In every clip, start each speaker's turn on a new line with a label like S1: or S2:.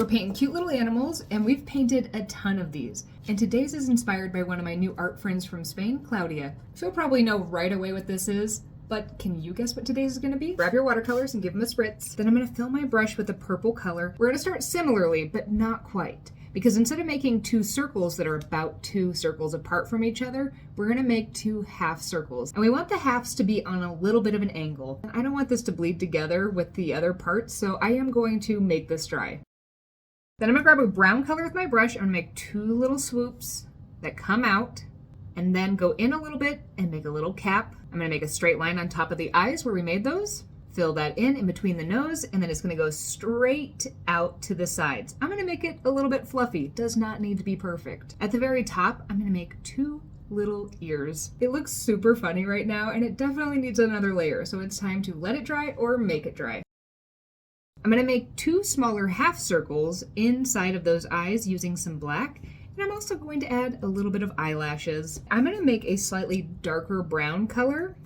S1: We're painting cute little animals, and we've painted a ton of these. And today's is inspired by one of my new art friends from Spain, Claudia. She'll probably know right away what this is, but can you guess what today's is going to be? Grab your watercolors and give them a spritz. Then I'm going to fill my brush with a purple color. We're going to start similarly, but not quite. Because instead of making two circles that are about 2 circles apart from each other, we're gonna make 2 half circles. And we want the halves to be on a little bit of an angle. And I don't want this to bleed together with the other parts, so I am going to make this dry. Then I'm gonna grab a brown color with my brush. I'm gonna make 2 little swoops that come out, and then go in a little bit and make a little cap. I'm gonna make a straight line on top of the eyes where we made those. Fill that in between the nose, and then it's gonna go straight out to the sides. I'm gonna make it a little bit fluffy. Does not need to be perfect. At the very top, I'm gonna make 2 little ears. It looks super funny right now, and it definitely needs another layer, so it's time to let it dry or make it dry. I'm gonna make 2 smaller half circles inside of those eyes using some black, and I'm also going to add a little bit of eyelashes. I'm gonna make a slightly darker brown color,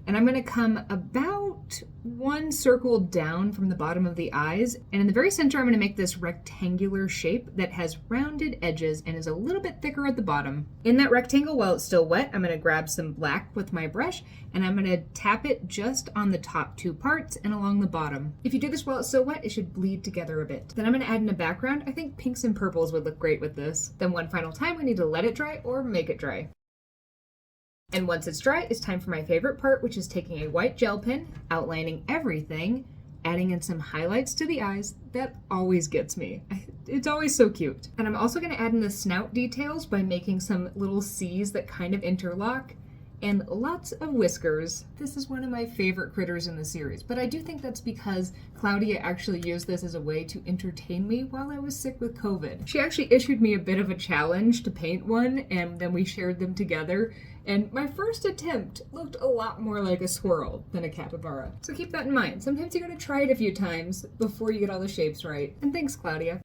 S1: and I'm gonna come about 1 circle down from the bottom of the eyes. And in the very center, I'm gonna make this rectangular shape that has rounded edges and is a little bit thicker at the bottom. In that rectangle, while it's still wet, I'm gonna grab some black with my brush, and I'm gonna tap it just on the top 2 parts and along the bottom. If you do this while it's still wet, it should bleed together a bit. Then I'm gonna add in a background. I think pinks and purples would look great with this. Then one final time, we need to let it dry or make it dry. And once it's dry, it's time for my favorite part, which is taking a white gel pen, outlining everything, adding in some highlights to the eyes. That always gets me. It's always so cute. And I'm also going to add in the snout details by making some little C's that kind of interlock, and lots of whiskers. This is one of my favorite critters in the series, but I do think that's because Claudia actually used this as a way to entertain me while I was sick with COVID. She actually issued me a bit of a challenge to paint one, and then we shared them together. And my first attempt looked a lot more like a squirrel than a capybara. So keep that in mind. Sometimes you gotta try it a few times before you get all the shapes right. And thanks, Claudia.